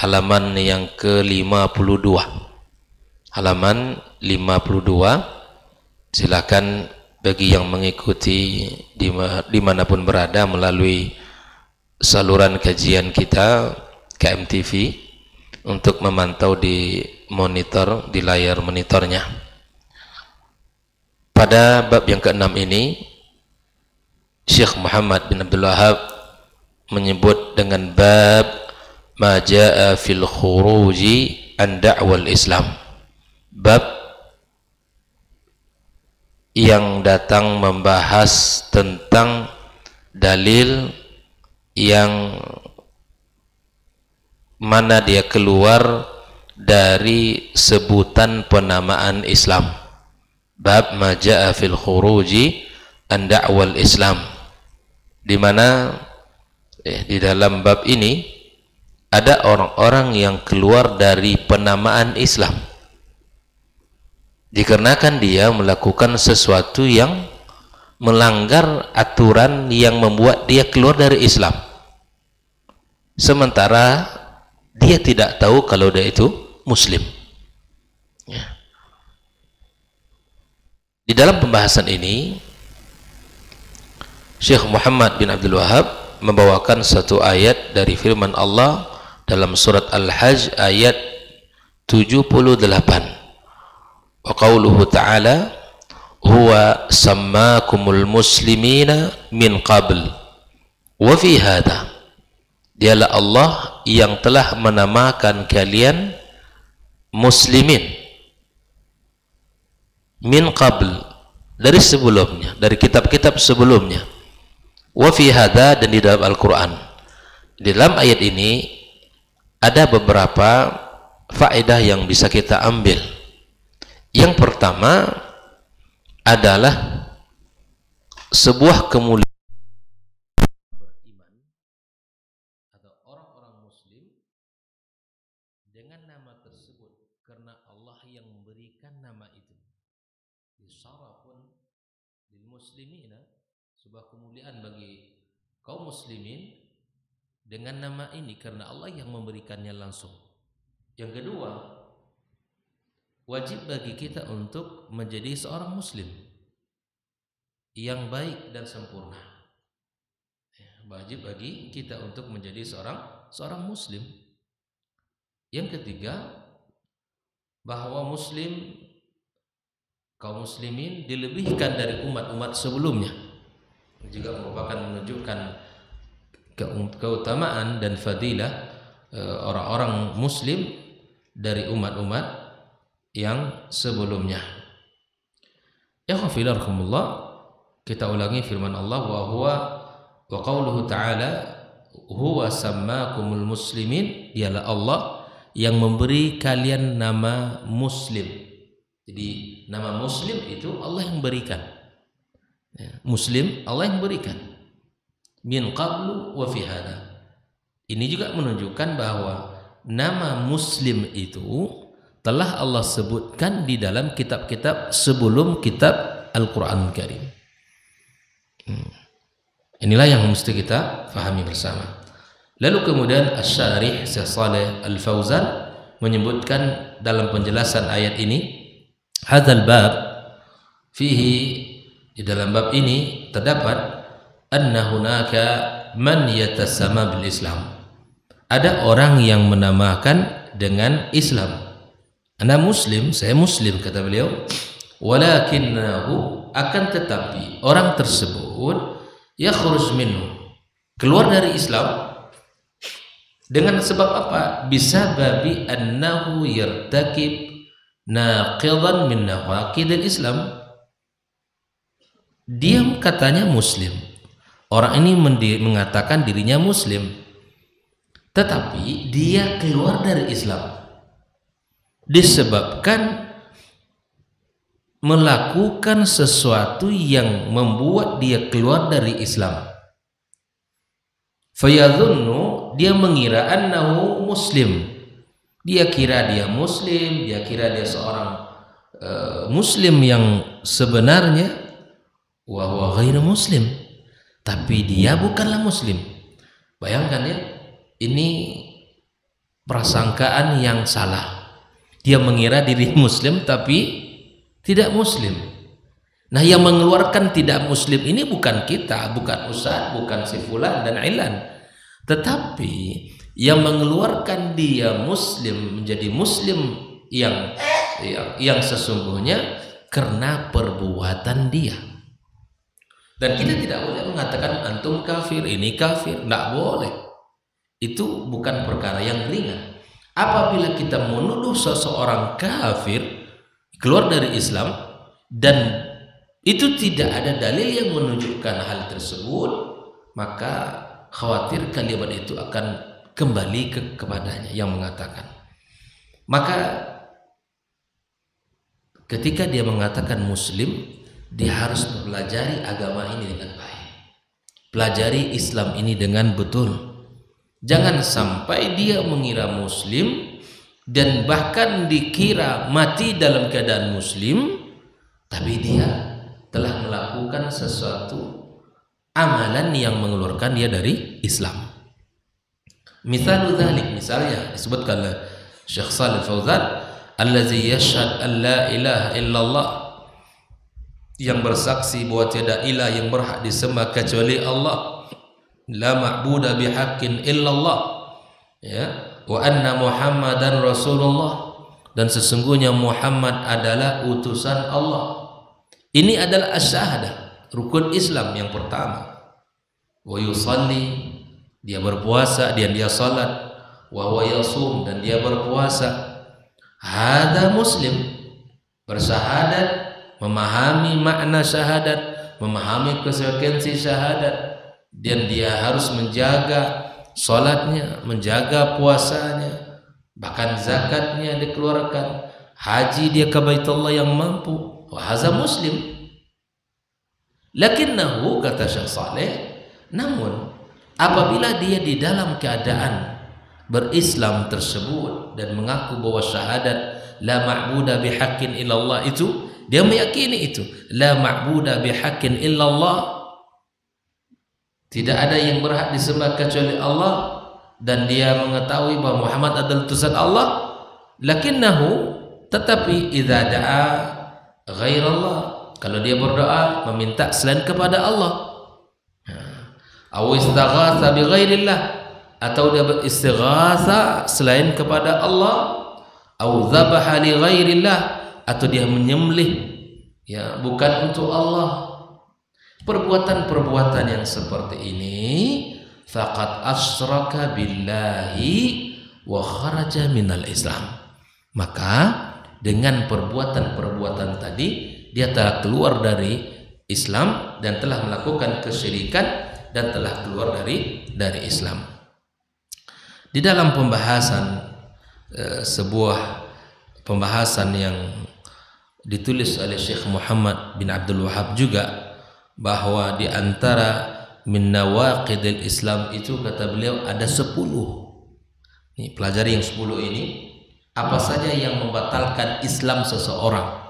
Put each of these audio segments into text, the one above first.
halaman yang ke-52. Halaman 52. Silakan bagi yang mengikuti dimanapun berada melalui saluran kajian kita KMTV untuk memantau di monitor, di layar monitornya. Pada bab yang ke-6 ini Syekh Muhammad bin Abdul Wahhab menyebut dengan bab ma jaa fil khuruji an da'wal Islam, bab yang datang membahas tentang dalil yang mana dia keluar dari sebutan penamaan Islam. Bab ma jaa fil khuruji an da'wal Islam, di mana di dalam bab ini ada orang-orang yang keluar dari penamaan Islam dikarenakan dia melakukan sesuatu yang melanggar aturan yang membuat dia keluar dari Islam, sementara dia tidak tahu kalau dia itu muslim. Di dalam pembahasan ini Syekh Muhammad bin Abdul Wahhab membawakan satu ayat dari firman Allah dalam surat Al-Hajj ayat 78. Wa qauluhu ta'ala huwa sammakumul muslimina min qabl wa fi hadha, dialah Allah yang telah menamakan kalian muslimin min qabl, dari sebelumnya, dari kitab-kitab sebelumnya, wa fi hadha, dan di dalam Al-Quran. Di dalam ayat ini ada beberapa faedah yang bisa kita ambil. Yang pertama adalah sebuah kemuliaan beriman atau orang-orang muslim dengan nama tersebut karena Allah yang memberikan nama itu. Syarafun lil muslimina, sebuah kemuliaan bagi kaum muslimin dengan nama ini karena Allah yang memberikannya langsung. Yang kedua, wajib bagi kita untuk menjadi seorang muslim yang baik dan sempurna. Wajib bagi kita untuk menjadi seorang muslim. Yang ketiga, bahwa kaum muslimin dilebihkan dari umat-umat sebelumnya, juga merupakan menunjukkan keutamaan dan fadilah orang-orang muslim dari umat-umat yang sebelumnya. Ya khafirarkumullah, kita ulangi firman Allah, wa qauluhu ta'ala huwa sammakumul muslimin, dialah Allah yang memberi kalian nama muslim. Jadi nama muslim itu Allah yang berikan. Muslim Allah yang berikan. Min qablu wa fi hada. Ini juga menunjukkan bahwa nama muslim itu telah Allah sebutkan di dalam kitab-kitab sebelum kitab Al-Quran Karim. Inilah yang mesti kita fahami bersama. Lalu kemudian Asy-Syarih Syekh Shalih Al-Fauzan menyebutkan dalam penjelasan ayat ini, hadzal bab fihi, di dalam bab ini terdapat anna hunaka man yatasama bil Islam, ada orang yang menamakan dengan Islam. Ana muslim, saya muslim, kata beliau. Walakinnahu, akan tetapi orang tersebut yakhruj minhu, keluar dari Islam dengan sebab apa? Bisa babi annahu yartakib naqidan min nawaqidil Islam. Dia katanya muslim, orang ini mengatakan dirinya muslim, tetapi dia keluar dari Islam disebabkan melakukan sesuatu yang membuat dia keluar dari Islam. Fayadhunnu, dia mengira annahu muslim, dia kira dia muslim, dia kira dia seorang muslim yang sebenarnya, wa huwa ghairu muslim, tapi dia bukanlah muslim. Bayangkan ya, ini prasangkaan yang salah. Dia mengira diri muslim tapi tidak muslim. Nah, yang mengeluarkan tidak muslim ini bukan kita, bukan ustaz, bukan si fulan dan ilan, tetapi yang mengeluarkan dia muslim menjadi muslim yang sesungguhnya karena perbuatan dia. Dan kita tidak boleh mengatakan antum kafir, ini kafir, tidak boleh. Itu bukan perkara yang ringan. Apabila kita menuduh seseorang kafir, keluar dari Islam, dan itu tidak ada dalil yang menunjukkan hal tersebut, maka khawatir kalimat itu akan kembali kepadanya yang mengatakan. Maka ketika dia mengatakan muslim, dia harus mempelajari agama ini dengan baik, pelajari Islam ini dengan betul. Jangan sampai dia mengira muslim dan bahkan dikira mati dalam keadaan muslim, tapi dia telah melakukan sesuatu amalan yang mengeluarkan dia dari Islam. Misalnya disebutkan oleh Syekh Shalih Fauzan, allazi yashhad an la ilaha illallah, yang bersaksi bahwa tiada ilah yang berhak disembah kecuali Allah, la ma'budu bihaqqin illallah, ya, wa anna Muhammadan Rasulullah, dan sesungguhnya Muhammad adalah utusan Allah. Ini adalah asy-syahadah, rukun Islam yang pertama. Wa yusalli, dia berpuasa, dia salat, wa huwa yasum, dan dia berpuasa. Hada muslim, bersyahadat, memahami makna syahadat, memahami konsekuensi syahadat, dan dia harus menjaga salatnya, menjaga puasanya, bahkan zakatnya dikeluarkan, haji dia ke Baitullah yang mampu. Wahada muslim. Lakinnahu, kata Syekh Saleh, namun apabila dia di dalam keadaan berislam tersebut dan mengaku bahwa syahadat la ma'budu bihaqqin illallah, itu dia meyakini itu la ma'budu bihaqqin illallah, tidak ada yang berhak disembah kecuali Allah, dan dia mengetahui bahwa Muhammad adalah utusan Allah. Lakinnahu, tetapi idza da'a ghairallah, kalau dia berdoa meminta selain kepada Allah, aw istaghatha bi ghairillah, atau dia beristighatha selain kepada Allah, aw dzabaha li ghairillah, atau dia menyembelih ya bukan untuk Allah. Perbuatan-perbuatan yang seperti ini faqad asyraka billahi wa kharaja minal Islam, maka dengan perbuatan-perbuatan tadi dia telah keluar dari Islam dan telah melakukan kesyirikan dan telah keluar dari Islam. Di dalam pembahasan sebuah pembahasan yang ditulis oleh Syekh Muhammad bin Abdul Wahhab juga, bahwa di antara min nawaqidil Islam itu, kata beliau, ada 10. Ini pelajari yang 10 ini, apa saja yang membatalkan Islam seseorang.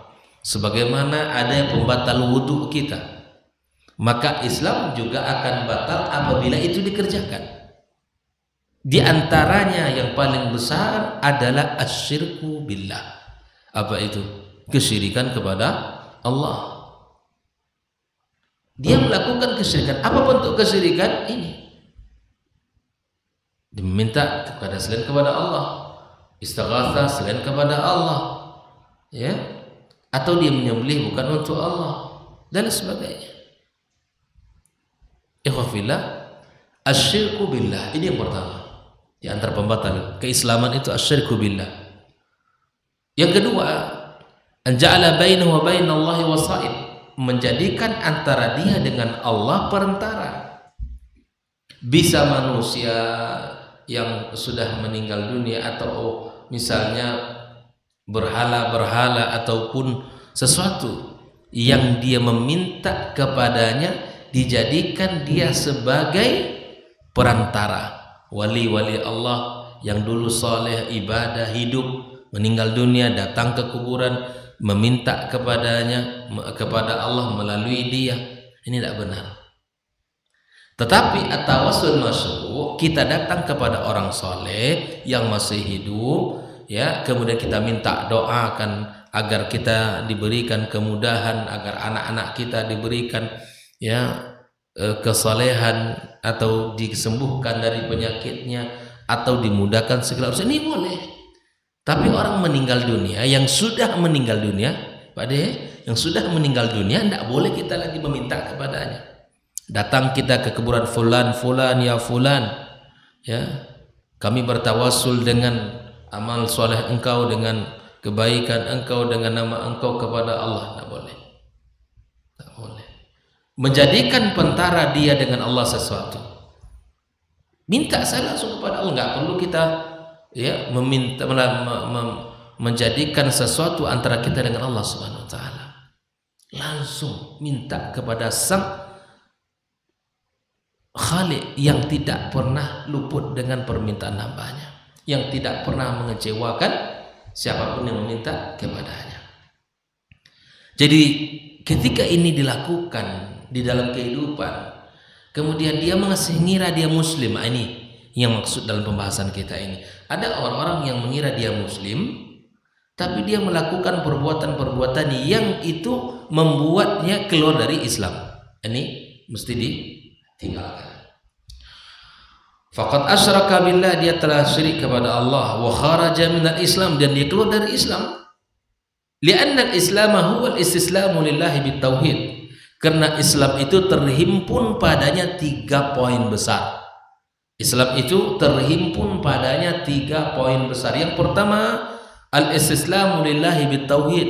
Sebagaimana ada yang pembatal wudhu kita, maka Islam juga akan batal apabila itu dikerjakan. Di antaranya yang paling besar adalah asyirku billah. Apa itu? Kesyirikan kepada Allah. Dia melakukan kesyirikan. Apa bentuk kesyirikan ini? Dia meminta kepada selain kepada Allah, istighatsah selain kepada Allah, ya, atau dia menyembelih bukan untuk Allah dan sebagainya. Ikhwafillah, asyirku billah, ini yang pertama. Di antara pembatal keislaman itu asyirku billah. Yang kedua, anja'ala bainahu wa bainallahi wasa'id, menjadikan antara dia dengan Allah perantara. Bisa manusia yang sudah meninggal dunia, atau misalnya berhala-berhala ataupun sesuatu yang dia meminta kepadanya, dijadikan dia sebagai perantara. Wali-wali Allah yang dulu saleh, ibadah, hidup, meninggal dunia, datang ke kuburan, meminta kepada Allah melalui dia. Ini tidak benar. Tetapi at-tawassul masyru', kita datang kepada orang soleh yang masih hidup, ya, kemudian kita minta doakan agar kita diberikan kemudahan, agar anak-anak kita diberikan, ya, kesalehan atau disembuhkan dari penyakitnya atau dimudahkan segala urusan, ini boleh. Tapi orang meninggal dunia, yang sudah meninggal dunia, Pak De, yang sudah meninggal dunia, tidak boleh kita lagi meminta kepadanya. Datang kita ke kuburan fulan, ya fulan, ya, kami bertawassul dengan amal soleh engkau, dengan kebaikan engkau, dengan nama engkau kepada Allah. Tidak boleh. Tidak boleh. Menjadikan pentara dia dengan Allah sesuatu. Minta saya langsung kepada Allah. Nggak perlu kita, ya, meminta, menjadikan sesuatu antara kita dengan Allah Subhanahu Wa Taala. Langsung minta kepada Sang Khalik yang tidak pernah luput dengan permintaan hambanya, yang tidak pernah mengecewakan siapapun yang meminta kepadanya. Jadi ketika ini dilakukan di dalam kehidupan, kemudian dia masih mengira dia muslim, ini yang maksud dalam pembahasan kita ini. Ada orang-orang yang mengira dia muslim, tapi dia melakukan perbuatan-perbuatan yang itu membuatnya keluar dari Islam. Ini mesti ditinggalkan. Faqad asyraka billah, dia telah syirik kepada Allah, wa kharaja minal Islam, dan dia keluar dari Islam. Li'anna al-Islam huwa al-istislamu lillahi bitauhid, karena Islam itu terhimpun padanya 3 poin besar. Islam itu terhimpun padanya 3 poin besar. Yang pertama, al-istislamu lillahi bitauhid,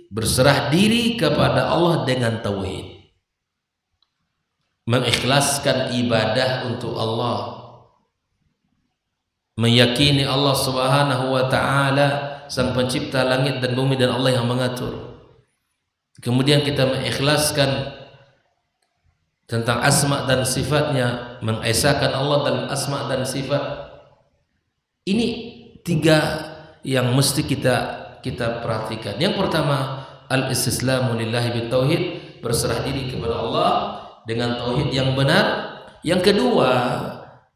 berserah diri kepada Allah dengan tauhid, mengikhlaskan ibadah untuk Allah, meyakini Allah Subhanahu wa Ta'ala Sang Pencipta langit dan bumi, dan Allah yang mengatur. Kemudian kita mengikhlaskan tentang asma dan sifatnya, mengesahkan Allah dalam asma dan sifat. Ini 3 yang mesti kita perhatikan. Yang pertama, al-istislamu lillahi bitauhid, berserah diri kepada Allah dengan tauhid yang benar. Yang kedua,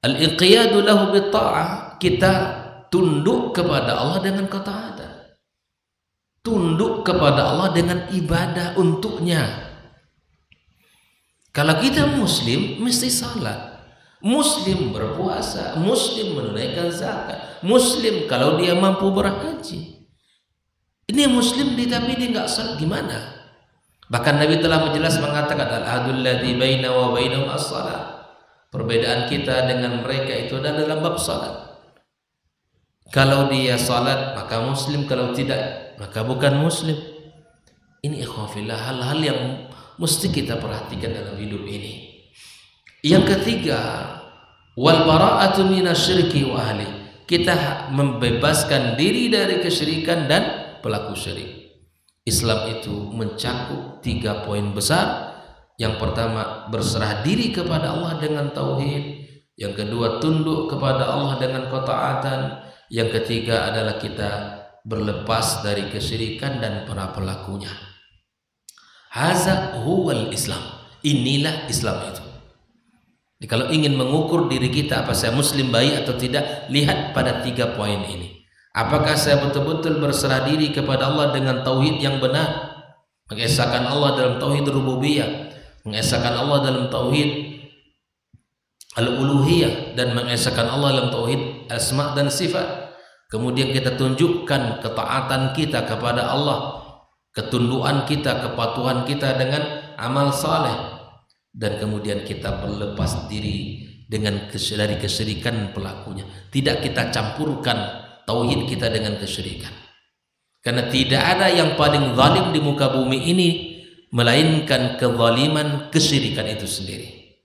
al-inqiyadu lahu bitta'ah, kita tunduk kepada Allah dengan ketaatan, tunduk kepada Allah dengan ibadah untuknya. Kalau kita muslim, mesti salat, muslim berpuasa, muslim menunaikan zakat, muslim kalau dia mampu berhaji. Ini muslim tapi dia nggak salat, gimana? Bahkan Nabi telah menjelas mengatakan, al-ahadul ladzi baina wa bainahum as-salat, perbedaan kita dengan mereka itu adalah dalam bab salat. Kalau dia salat maka muslim, kalau tidak maka bukan muslim. Ini ikhwafillah, hal-hal yang mesti kita perhatikan dalam hidup ini. Yang ketiga, wal bara'atu minasyirki wa ahli, kita membebaskan diri dari kesyirikan dan pelaku syirik. Islam itu mencakup 3 poin besar. Yang pertama, berserah diri kepada Allah dengan tauhid. Yang kedua, tunduk kepada Allah dengan ketaatan. Yang ketiga adalah kita berlepas dari kesyirikan dan para pelakunya. Haza huwal Islam. Inilah Islam itu. Jadi kalau ingin mengukur diri kita, apa saya muslim baik atau tidak, lihat pada 3 poin ini. Apakah saya betul-betul berserah diri kepada Allah dengan tauhid yang benar, mengesahkan Allah dalam tauhid rububiyah, mengesahkan Allah dalam tauhid al-uluhiyah, dan mengesahkan Allah dalam tauhid asma dan sifat. Kemudian kita tunjukkan ketaatan kita kepada Allah, ketundukan kita, kepatuhan kita dengan amal saleh, dan kemudian kita berlepas diri dari kesyirikan pelakunya. Tidak kita campurkan tauhid kita dengan kesyirikan, karena tidak ada yang paling zalim di muka bumi ini melainkan kezaliman kesyirikan itu sendiri.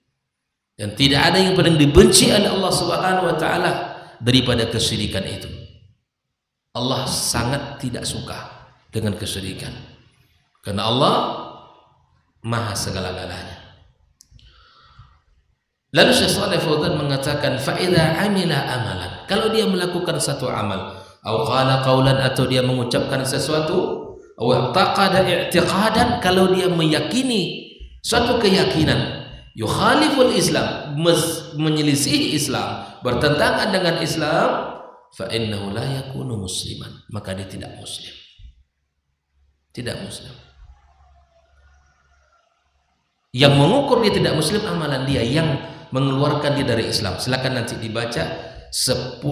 Dan tidak ada yang paling dibenci oleh Allah Subhanahu wa Ta'ala daripada kesyirikan itu. Allah sangat tidak suka dengan kesyirikan, karena Allah maha segala-galanya. Lalu Syekh Shalih Fauzan mengatakan, fa idza amila amalan, kalau dia melakukan satu amal, atau qala qaulan, atau dia mengucapkan sesuatu, atau taqada i'tiqadan, kalau dia meyakini suatu keyakinan yukhaliful Islam, menyelisih Islam, bertentangan dengan Islam, fa innahu la yakunu musliman, maka dia tidak muslim. Tidak muslim. Yang mengukur dia tidak muslim amalan dia, yang mengeluarkan dia dari Islam. Silakan nanti dibaca 10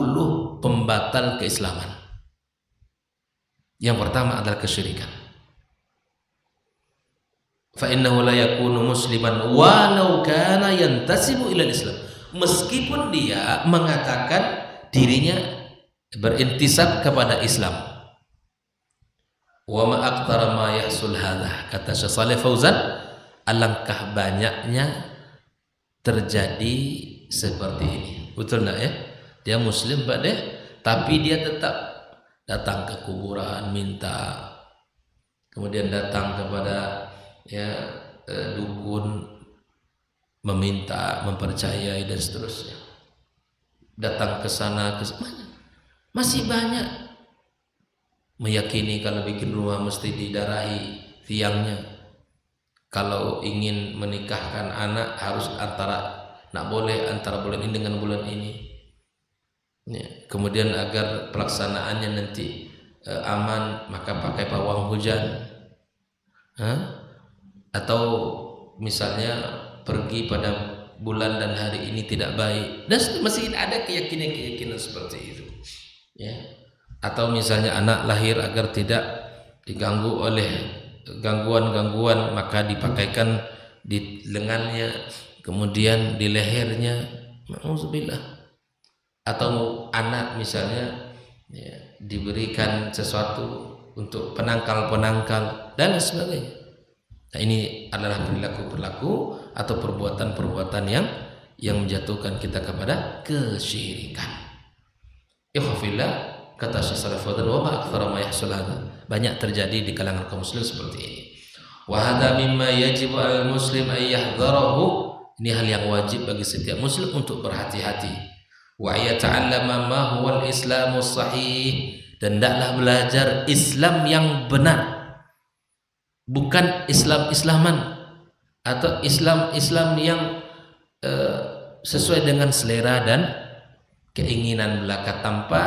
pembatal keislaman. Yang pertama adalah kesyirikan. Fa innahu la yakunu musliman walau kana yantasibu ila Islam. Meskipun dia mengatakan dirinya berintisab kepada Islam. Wa ma aqtara ma yahsul hadza, kata Syekh Shalih Fauzan, alangkah banyaknya terjadi seperti ini. Betul enggak ya? Dia muslim Pak deh, tapi dia tetap datang ke kuburan minta, kemudian datang kepada dukun meminta, mempercayai dan seterusnya. Datang ke sana ke mana? Masih banyak meyakini kalau bikin rumah mesti didarahi tiangnya. Kalau ingin menikahkan anak harus nak boleh antara bulan ini dengan bulan ini. Ya. Kemudian agar pelaksanaannya nanti aman, maka pakai pawang hujan. Atau misalnya pergi pada bulan dan hari ini tidak baik. Dan masih ada keyakinan seperti itu. Ya. Atau misalnya anak lahir agar tidak diganggu oleh gangguan-gangguan, maka dipakaikan di lengannya, kemudian di lehernya. Ma'udzubillah. Atau anak misalnya diberikan sesuatu untuk penangkal-penangkal dan sebagainya. Nah, ini adalah perilaku-perilaku atau perbuatan-perbuatan yang menjatuhkan kita kepada kesyirikan. Ikhwafillah, kata Syekh Shalih Fauzan, wa ma aktsara ma yahsul hadza, banyak terjadi di kalangan kaum muslim seperti ini. Wa hadza mimma yajibu al muslim ay yahdharahu, ini hal yang wajib bagi setiap muslim untuk berhati-hati. Wa yata'allama ma huwal islamus sahih, dan hendaklah belajar Islam yang benar, bukan Islam-islaman atau Islam yang sesuai dengan selera dan keinginan belaka, tanpa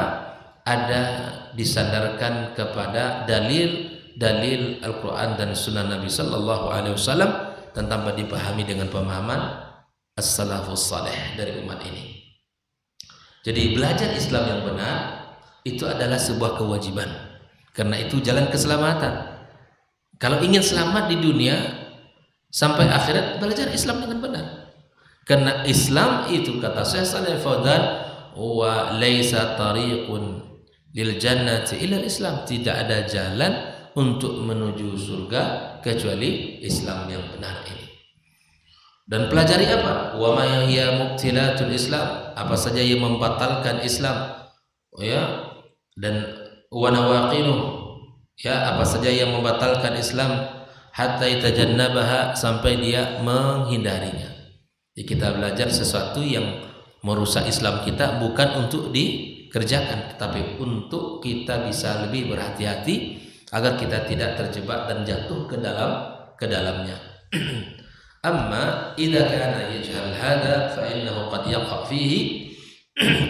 ada disandarkan kepada dalil Al-Quran dan Sunnah Nabi Sallallahu Alaihi Wasallam, dan tanpa dipahami dengan pemahaman as-salafus salih dari umat ini. Jadi belajar Islam yang benar itu adalah sebuah kewajiban, karena itu jalan keselamatan. Kalau ingin selamat di dunia sampai akhirat, belajar Islam dengan benar. Karena Islam itu, kata Syekh Shalih Fauzan, wa laisa tariqun lil jannati illa Islam, tidak ada jalan untuk menuju surga kecuali Islam yang benar ini. Dan pelajari apa? Wa ma hiya mubtilatul Islam, apa saja yang membatalkan Islam. Dan wa nawaqinuh, apa saja yang membatalkan Islam, hatta yatajannabaha, sampai dia menghindarinya. Jadi kita belajar sesuatu yang merusak Islam kita, bukan untuk dikerjakan, tetapi untuk kita bisa lebih berhati-hati agar kita tidak terjebak dan jatuh ke dalamnya. Amma idza kana yajhal hada fa innahu qad yaqa fihi,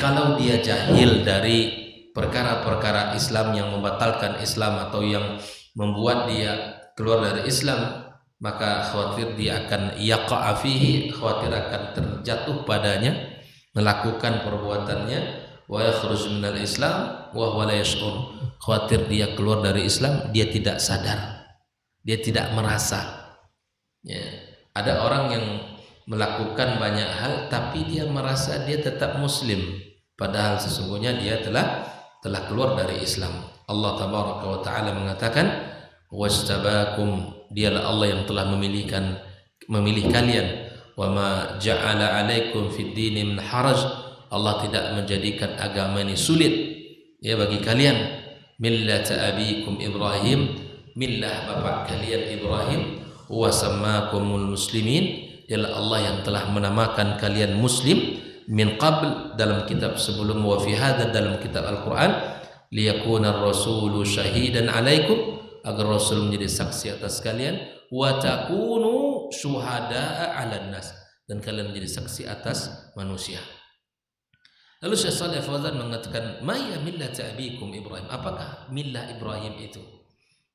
kalau dia jahil dari perkara-perkara Islam yang membatalkan Islam atau yang membuat dia keluar dari Islam, maka khawatir dia akan yaqa fihi, khawatir akan terjatuh padanya, melakukan perbuatannya, wa yakhruj minal Islam wa huwa la yash'ur, khawatir dia keluar dari Islam, dia tidak sadar, dia tidak merasa. Ada orang yang melakukan banyak hal tapi dia merasa dia tetap muslim, padahal sesungguhnya dia telah keluar dari Islam. Allah tabaraka wa taala mengatakan, wastabakum, dialah Allah yang telah memilih kalian, wa ma ja'ala 'alaikum fid dini min haraj, Allah tidak menjadikan agama ini sulit bagi kalian. Millata abikum Ibrahim, millah bapak kalian Ibrahim, wa sammakumul muslimin, dialah Allah yang telah menamakan kalian muslim, min qabl, dalam kitab sebelum, wa fi hadza, dalam kitab Al-Quran, liyakuna ar-rasulu syahidan 'alaikum, agar Rasul menjadi saksi atas kalian, wa takunu syuhada'a 'alan nas, dan kalian menjadi saksi atas manusia. Lalu Syekh Shalih Fauzan mengatakan, "Ma ya millata abikum Ibrahim?" Apakah millah Ibrahim itu?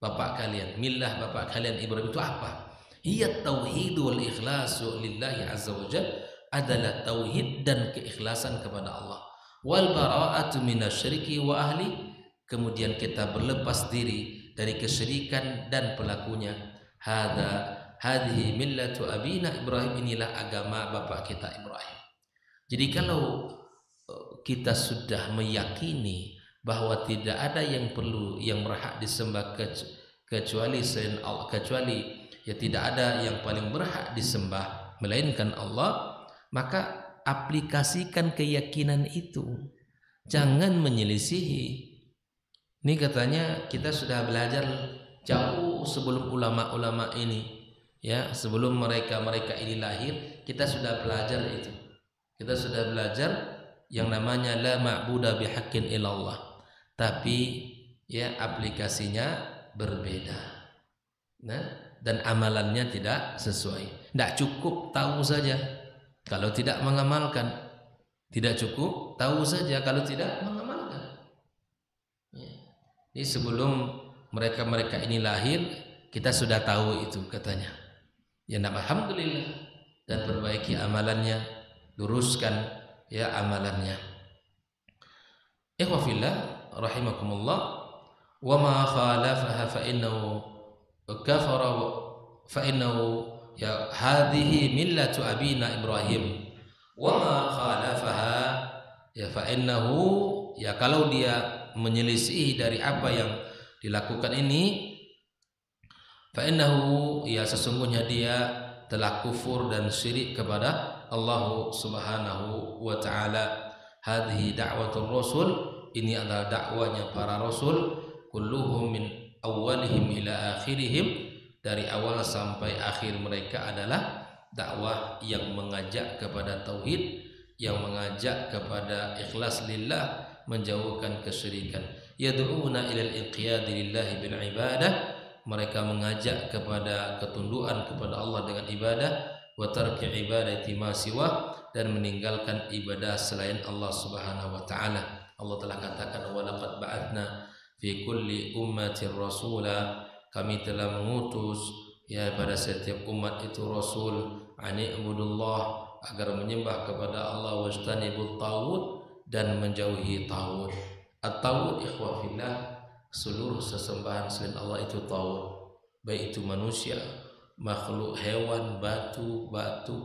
Bapak kalian, millah bapak kalian Ibrahim itu apa? Hiya tauhid wal ikhlasu lillahi azza wa jalla, adalah tauhid dan keikhlasan kepada Allah. Wal bara'atu minasyirki wa ahli, kemudian kita berlepas diri dari kesyirikan dan pelakunya. Hadhihi millatu abina Ibrahim, inilah agama bapak kita Ibrahim. Jadi kalau kita sudah meyakini bahwa tidak ada yang berhak disembah kecuali selain Allah, kecuali ya tidak ada yang paling berhak disembah melainkan Allah, maka aplikasikan keyakinan itu, jangan menyelisihi. Ini katanya kita sudah belajar jauh sebelum ulama-ulama ini, ya, sebelum mereka ini lahir, kita sudah belajar itu. Kita sudah belajar yang namanya la ma'buda bihaqqin illallah, tapi ya aplikasinya berbeda. Nah, dan amalannya tidak sesuai. Tidak cukup tahu saja kalau tidak mengamalkan, tidak cukup tahu saja kalau tidak mengamalkan. Ya. Ini sebelum mereka ini lahir, kita sudah tahu itu katanya. Ya, alhamdulillah, dan perbaiki amalannya, luruskan ya amalannya. Ikhwafillah rahimakumullah, wa ma khalafaha fa innahu kafara fa innahu ya hadhihi millatu abina Ibrahim, wa ma khalafaha ya fa innahu, ya kalau dia menyelisih dari apa yang dilakukan ini, fa innahu, ya sesungguhnya dia telah kufur dan syirik kepada Allah Subhanahu wa taala. Hadhihi da'watul rasul, ini adalah dakwanya para rasul, kulluhum min awalihim ila akhirihim, dari awal sampai akhir mereka adalah dakwah yang mengajak kepada tauhid, yang mengajak kepada ikhlas lillah, menjauhkan kesyirikan. Yad'una ilal inqiyad lillahi bil ibadah, mereka mengajak kepada ketundukan kepada Allah dengan ibadah, wa tarki ibadati ma siwa, dan meninggalkan ibadah selain Allah Subhanahu wa taala. Allah telah katakan, wa laqad ba'atsna fi kulli ummatin rasula, kami telah mengutus ya pada setiap umat itu rasul, ani ibudullah, agar menyembah kepada Allah, wajtanibut taghut, dan menjauhi taghut. At-taghut ikhwafillah, seluruh sesembahan selain Allah itu taghut, baik itu manusia, makhluk hewan, batu,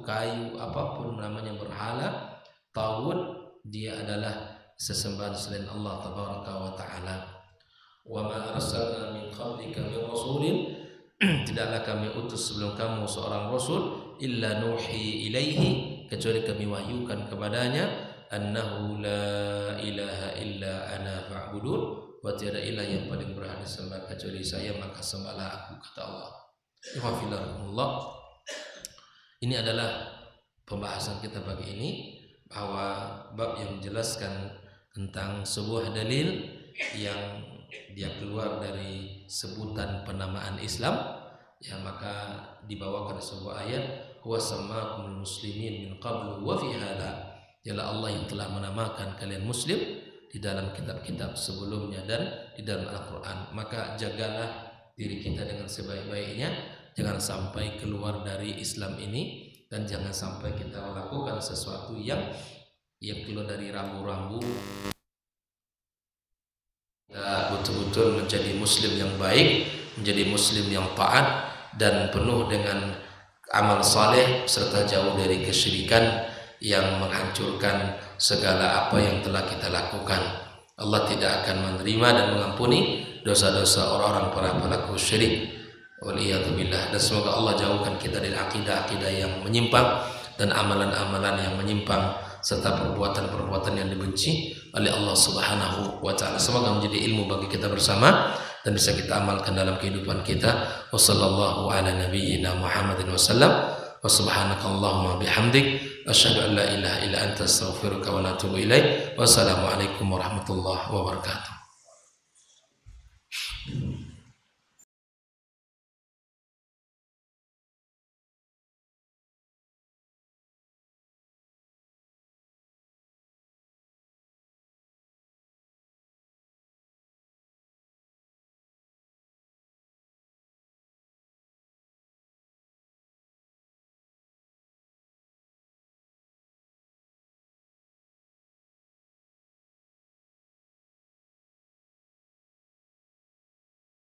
kayu, apapun namanya berhala, taghut dia adalah sesembahan selain Allah tabaraka wa taala. Wa ma arsalna min qablika min rasulin, tidaklah kami utus sebelum kamu seorang rasul, illa nuhi ilaihi, kecuali kami wahyukan kepadanya, annahu la ilaha illa ana fa'budun, wa tiada ilah yang paling berhak disembah kecuali saya, maka sembahlah aku, kata Allah. Alhamdulillah. Ini adalah pembahasan kita pagi ini, bahwa bab yang menjelaskan tentang sebuah dalil yang dia keluar dari sebutan penamaan Islam, ya, maka dibawakan sebuah ayat, huwa sammakumul muslimin min qablu wa fi hadha, ialah Allah yang telah menamakan kalian muslim di dalam kitab-kitab sebelumnya dan di dalam Al-Quran. Maka jagalah diri kita dengan sebaik-baiknya, jangan sampai keluar dari Islam ini, dan jangan sampai kita melakukan sesuatu yang keluar dari rambu-rambu. Kita betul-betul menjadi muslim yang baik, menjadi muslim yang taat dan penuh dengan amal saleh, serta jauh dari kesyirikan yang menghancurkan segala apa yang telah kita lakukan. Allah tidak akan menerima dan mengampuni dosa-dosa orang-orang para pelaku syirik. Waliyadzubillah. Dan semoga Allah jauhkan kita dari akidah-akidah yang menyimpang dan amalan-amalan yang menyimpang, serta perbuatan-perbuatan yang dibenci oleh Allah Subhanahu wa taala. Semoga menjadi ilmu bagi kita bersama dan bisa kita amalkan dalam kehidupan kita. Wassallallahu ala nabiyyina Muhammadin wasallam. Wa subhanakallahumma bihamdik, asyhadu an la ilaha illa anta, astaghfiruka wa atubu ilaik. Wassalamualaikum warahmatullahi wabarakatuh.